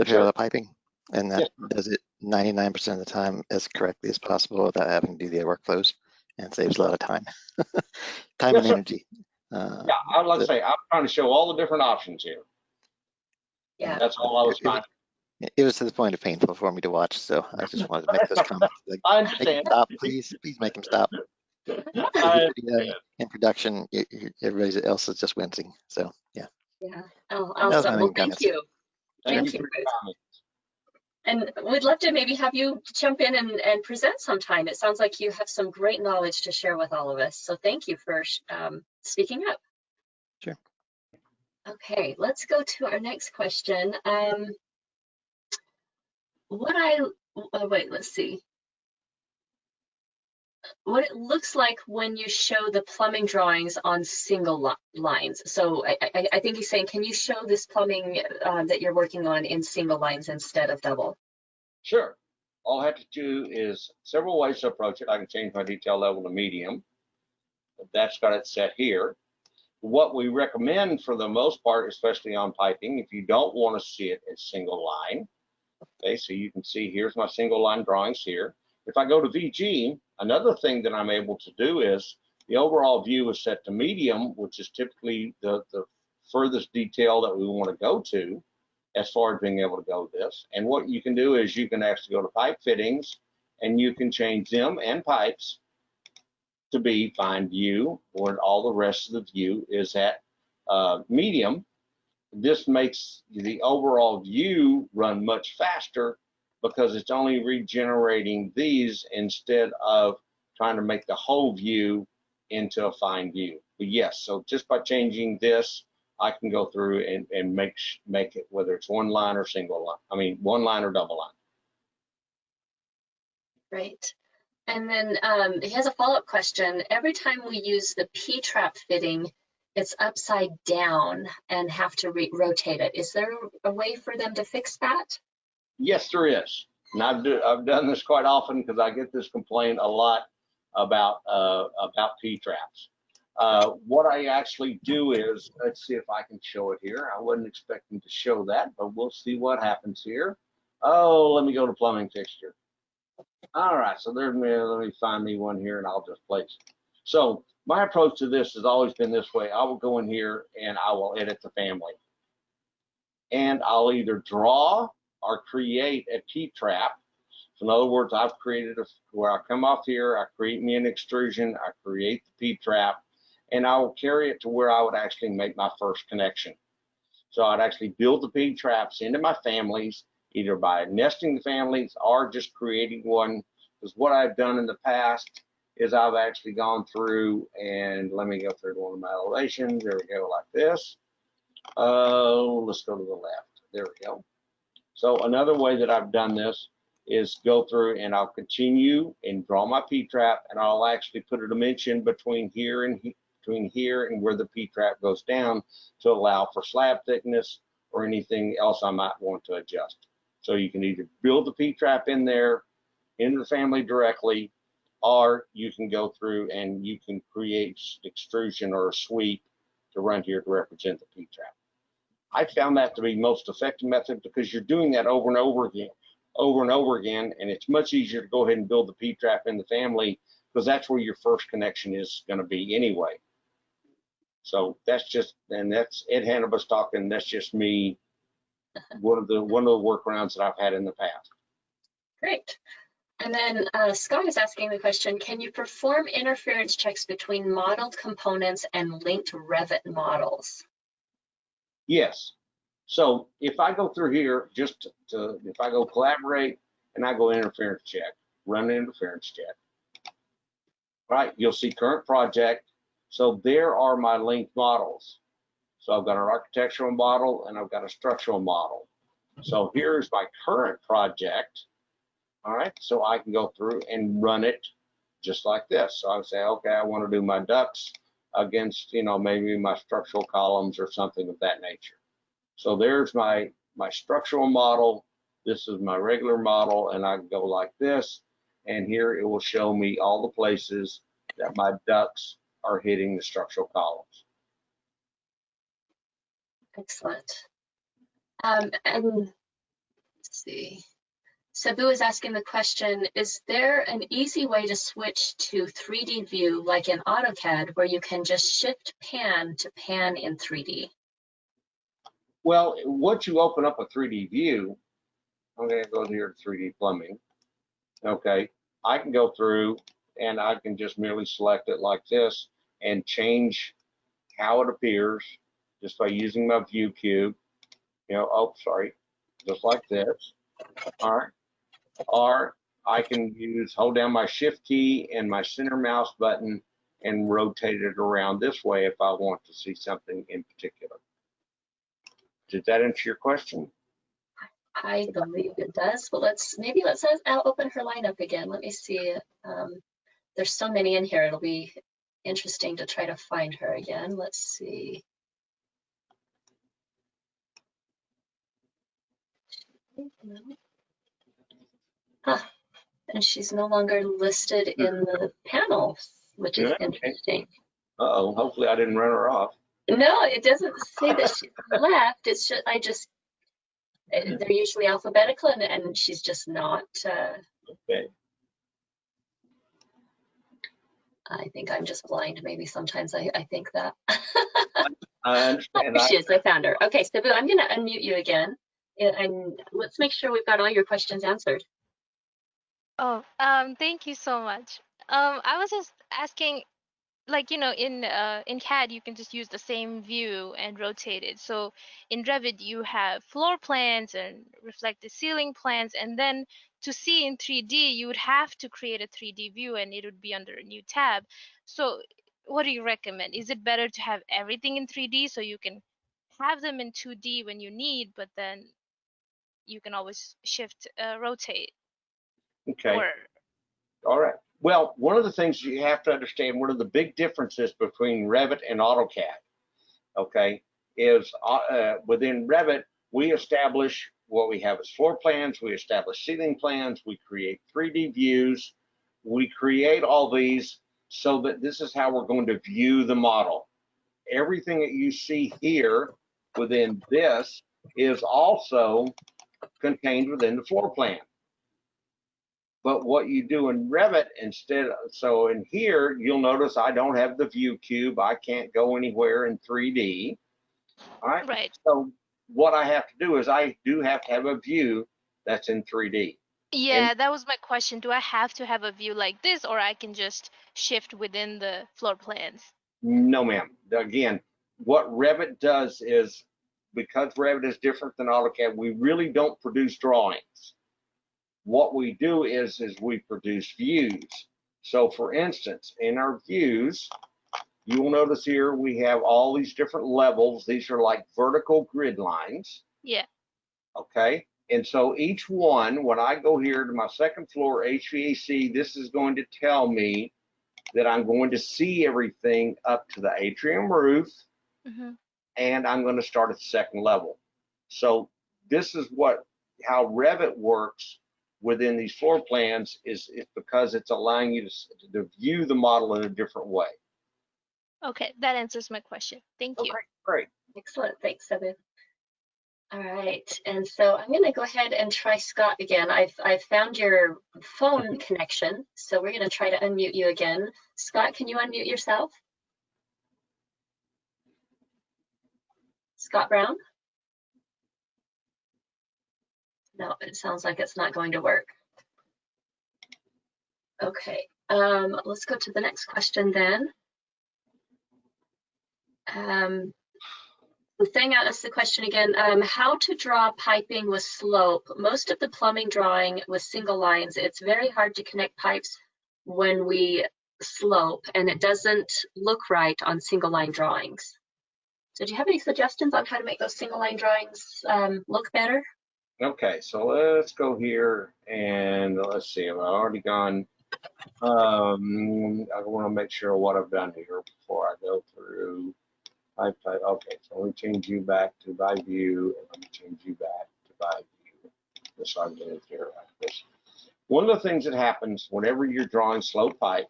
parallel piping, and that does it 99% of the time as correctly as possible without having to do the workflows, and saves a lot of time, time and energy. Yeah, I'd like to say I'm trying to show all the different options here. Yeah, That's all I was trying. It was to the point of painful for me to watch, so I just wanted to make those comments. Like, I understand. Stop, please make him stop. In production, everybody else is just wincing. So yeah. Yeah. Oh, awesome. Well, thank you. Thank you for your comments. And we'd love to maybe have you jump in and present sometime. It sounds like you have some great knowledge to share with all of us. So thank you for speaking up. Sure. Okay, let's go to our next question. Wait, let's see. What it looks like when you show the plumbing drawings on single lines. So I think he's saying, can you show this plumbing that you're working on in single lines instead of double? Sure. All I have to do is several ways to approach it. I can change my detail level to medium. That's got it set here. What we recommend for the most part, especially on piping, if you don't want to see it as single line, okay, so you can see here's my single line drawings here. If I go to VG, another thing that I'm able to do is the overall view is set to medium, which is typically the furthest detail that we want to go to as far as being able to go this. And what you can do is you can actually go to pipe fittings, and you can change them and pipes to be fine view, or all the rest of the view is at medium. This makes the overall view run much faster because it's only regenerating these instead of trying to make the whole view into a fine view. But yes, so just by changing this, I can go through and make it, whether it's one line or single line, I mean one line or double line. Great. And then he has a follow-up question. Every time we use the P-trap fitting, it's upside down and have to rotate it. Is there a way for them to fix that? Yes, there is. And I've done this quite often because I get this complaint a lot about P-traps. What I actually do is, let's see if I can show it here. I wasn't expecting to show that, but we'll see what happens here. Oh, let me go to plumbing fixture. All right, so let me find me one here and I'll just place it. So my approach to this has always been this way. I will go in here and I will edit the family. And I'll either draw or create a P-trap. So in other words, I've created where I come off here, I create me an extrusion, I create the P-trap, and I will carry it to where I would actually make my first connection. So I'd actually build the P-traps into my families, either by nesting the families or just creating one. Because what I've done in the past is I've actually gone through, and let me go through one of my elevations. There we go, like this. Let's go to the left. There we go. So another way that I've done this is go through and I'll continue and draw my P-trap, and I'll actually put a dimension between here and where the P-trap goes down to allow for slab thickness or anything else I might want to adjust. So you can either build the P-trap in there, into the family directly, or you can go through and you can create extrusion or a sweep to run here to represent the P-trap. I found that to be most effective method because you're doing that over and over again, and it's much easier to go ahead and build the P-trap in the family because that's where your first connection is going to be anyway. So that's just, and that's Ed Hannibus talking. That's just me. One of the workarounds that I've had in the past. Great. And then Scott is asking the question, can you perform interference checks between modeled components and linked Revit models? Yes. So if I go through here, if I go collaborate and I go interference check, run an interference check, right, you'll see current project. So there are my linked models. So I've got an architectural model and I've got a structural model. So here's my current project. All right, so I can go through and run it just like this. So I would say, okay, I want to do my ducts against, maybe my structural columns or something of that nature. So there's my structural model. This is my regular model, and I can go like this, and here it will show me all the places that my ducts are hitting the structural columns. Excellent. And let's see. Sabu is asking the question, is there an easy way to switch to 3D view like in AutoCAD where you can just shift pan to pan in 3D? Well, once you open up a 3D view, I'm going to go here to 3D plumbing. Okay, I can go through and I can just merely select it like this and change how it appears just by using my view cube. Oh, sorry, just like this. All right. Or I can hold down my shift key and my center mouse button and rotate it around this way if I want to see something in particular. Did that answer your question? I believe it does. Well, I'll open her line up again. Let me see. There's so many in here. It'll be interesting to try to find her again. Let's see. Huh. And she's no longer listed in the panel, which is interesting. Uh-oh, hopefully I didn't run her off. No, it doesn't say that she left. It's just, they're usually alphabetical, and she's just not. Okay. I think I'm just blind. Maybe sometimes I think that. I understand. There she is. I found her. Okay, Sabu, I'm going to unmute you again, and let's make sure we've got all your questions answered. Oh, thank you so much. I was just asking, like, in CAD you can just use the same view and rotate it. So in Revit you have floor plans and reflected ceiling plans, and then to see in 3D you would have to create a 3D view and it would be under a new tab. So what do you recommend? Is it better to have everything in 3D so you can have them in 2D when you need, but then you can always shift, rotate? Okay. Or All right. Well, one of the things you have to understand, one of the big differences between Revit and AutoCAD, okay, is within Revit, we establish what we have as floor plans, we establish ceiling plans, we create 3D views, we create all these so that this is how we're going to view the model. Everything that you see here within this is also contained within the floor plan. But what you do in Revit instead, so in here, you'll notice I don't have the view cube. I can't go anywhere in 3D. All right. right. So what I have to do is I do have to have a view that's in 3D. Yeah, And that was my question. Do I have to have a view like this, or I can just shift within the floor plans? no, ma'am. Again, what Revit does is, because Revit is different than AutoCAD, we really don't produce drawings. What we do is we produce views. So for instance, in our views, you will notice here we have all these different levels. These are like vertical grid lines. Yeah. Okay. And so each one, when I go here to my second floor HVAC, this is going to tell me that I'm going to see everything up to the atrium roof, and I'm going to start at the second level. So this is how Revit works within these floor plans is because it's allowing you to view the model in a different way. Okay, that answers my question. Thank you. Okay, great. Excellent. Thanks, Sabu. All right, and so I'm going to go ahead and try Scott again. I've found your phone connection, so we're going to try to unmute you again. Scott, can you unmute yourself? Scott Brown? No, it sounds like it's not going to work. Okay, let's go to the next question then. Thing out is the question again, how to draw piping with slope. Most of the plumbing drawing with single lines, it's very hard to connect pipes when we slope, and it doesn't look right on single line drawings. So do you have any suggestions on how to make those single line drawings look better? Okay, so let's go here and let's see, I've already gone I want to make sure what I've done here before I go through. Okay, so let me change you back to by view, and let me change you back to by view. Just so I get it here like this. One of the things that happens whenever you're drawing slow pipe,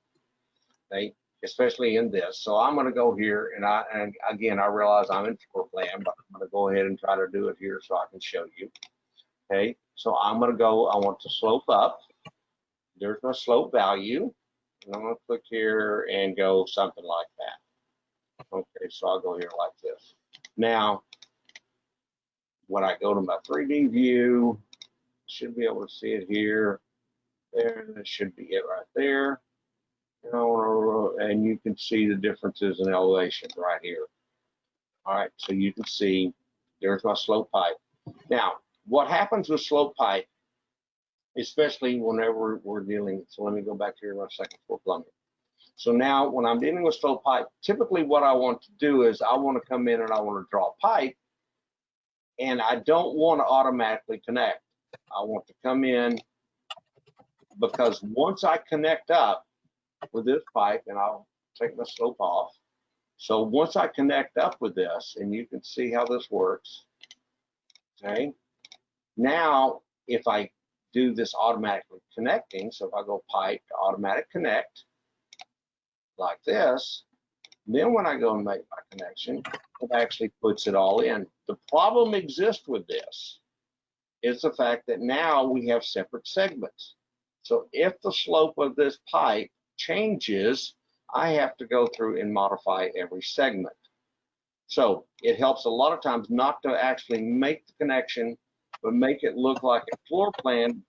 okay, especially in this. So I'm going to go here, and again, I realize I'm in floor plan, but I'm going to go ahead and try to do it here so I can show you. Okay, so I'm going to go. I want to slope up. There's my slope value, and I'm going to click here and go something like that. Okay, so I'll go here like this. Now, when I go to my 3D view, should be able to see it here. There, that should be it right there. And you can see the differences in elevation right here. All right, so you can see there's my slope pipe. Now, what happens with slope pipe, especially whenever we're dealing, so let me go back here in my second floor plumbing. So now when I'm dealing with slope pipe, typically what I want to do is I want to come in and I want to draw a pipe, and I don't want to automatically connect. I want to come in, because once I connect up with this pipe, and I'll take my slope off. So once I connect up with this, and you can see how this works, okay? Now, if I do this automatically connecting, so if I go pipe to automatic connect, like this, then when I go and make my connection, it actually puts it all in. The problem exists with this is the fact that now we have separate segments. So if the slope of this pipe changes, I have to go through and modify every segment. So it helps a lot of times not to actually make the connection, but make it look like a floor plan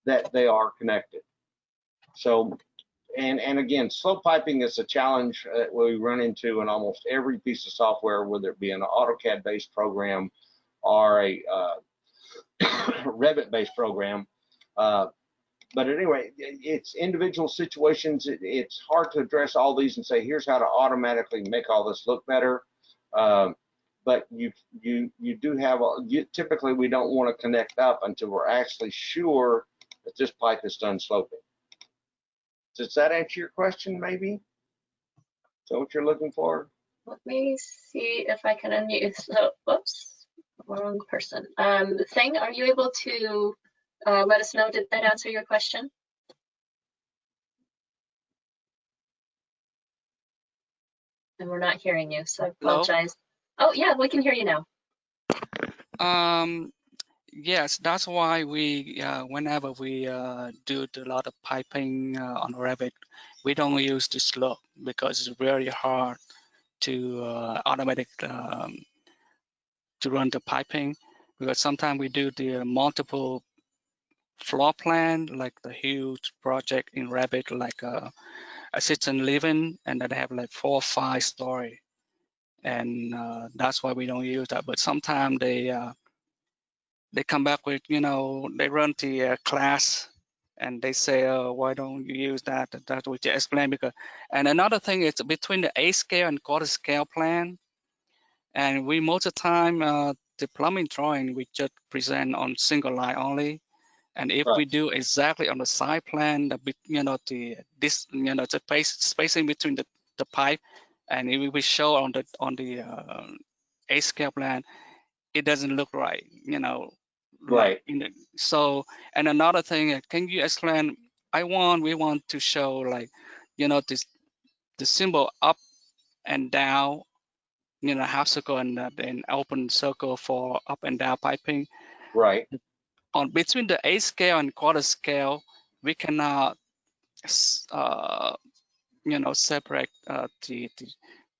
that they are connected. So, and again, slope piping is a challenge that we run into in almost every piece of software, whether it be an AutoCAD-based program or a Revit-based program. But anyway, it's individual situations. It's hard to address all these and say, here's how to automatically make all this look better. But you do have, typically we don't want to connect up until we're actually sure that this pipe is done sloping. Does that answer your question, maybe? Is that what you're looking for? Let me see if I can unmute. So, whoops, wrong person. Thing, are you able to let us know, did that answer your question? And we're not hearing you, so I apologize. Hello? Oh yeah, we can hear you now. Yes, that's why we, whenever we do a lot of piping on Revit, we don't use the slope because it's very hard to automatic to run the piping, because sometimes we do the multiple floor plan, like the huge project in Revit, like assistant living, and then they have like 4 or 5 story, and that's why we don't use that. But sometimes they come back with, they run the class and they say, why don't you use that? That we just explain. Because, and another thing is between the A scale and quarter scale plan, and we most of the time the plumbing drawing we just present on single line only. And if we do exactly on the side plan, the spacing between the pipe, and if we show on the A scale plan, it doesn't look right, Right. Like so. And another thing, can you explain? We want to show, like, the symbol up and down, half circle and then open circle for up and down piping. Right. On between the A scale and quarter scale, we cannot, separate the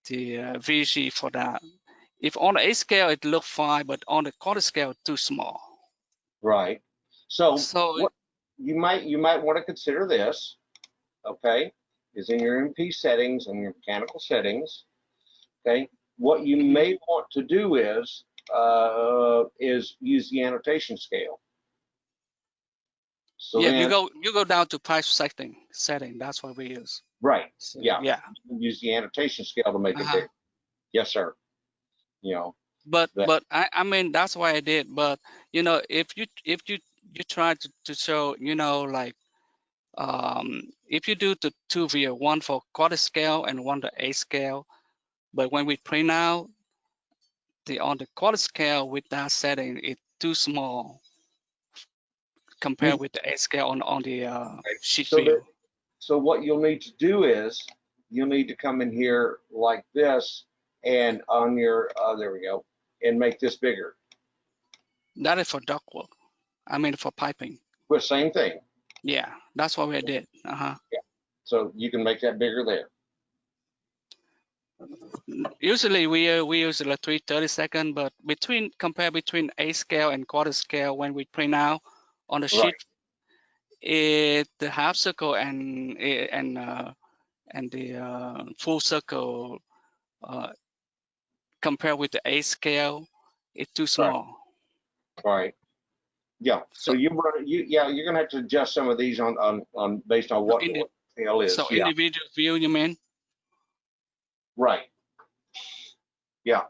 VG for that. If on the A scale it look fine, but on the quarter scale too small. Right. So So what you might want to consider this, okay, is in your MP settings and your mechanical settings, okay. What you may want to do is use the annotation scale. So yeah, then, you go down to pipe setting. That's what we use. right. So, Yeah. Yeah. Use the annotation scale to make it big. Yes, sir. But I mean, that's why I did. But if you try to show, like if you do the two view, one for quarter scale and one to 8 scale, but when we print out on the quarter scale with that setting, it's too small compared with the 8 scale on the sheet view. So what you'll need to do is you'll need to come in here like this and on your, there we go, and make this bigger. That is for ductwork. I mean for piping. Well, same thing. Yeah, that's what we did. Yeah. So you can make that bigger there. Usually we use the 3/32, but compare between 8 scale and quarter scale when we print out on the sheet, the half circle and the full circle compared with the 8 scale, it's too small. Right. Yeah. So you're gonna have to adjust some of these on based on what scale is. So individual view, you mean? Right. Yeah.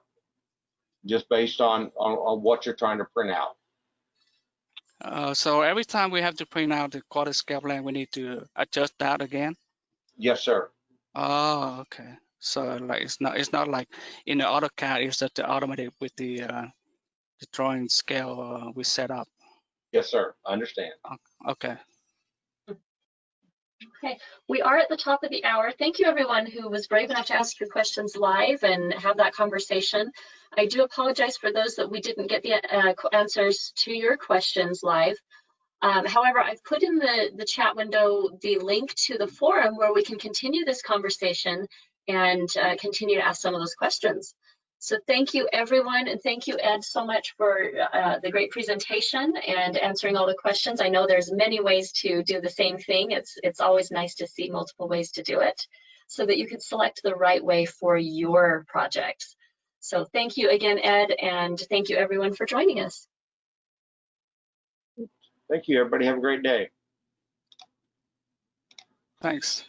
Just based on what you're trying to print out. So every time we have to print out the quarter scale plan, we need to adjust that again. Yes, sir. Oh, okay. So like it's not like in the AutoCAD, it's just the automatic with the drawing scale we set up. Yes, sir. I understand. Okay. Okay, we are at the top of the hour. Thank you everyone who was brave enough to ask your questions live and have that conversation. I do apologize for those that we didn't get the answers to your questions live. However, I've put in the chat window the link to the forum where we can continue this conversation and continue to ask some of those questions. So thank you everyone, and thank you Ed so much for the great presentation and answering all the questions. I know there's many ways to do the same thing. It's always nice to see multiple ways to do it so that you can select the right way for your projects. So thank you again, Ed, and thank you everyone for joining us. Thank you, everybody. Have a great day. Thanks.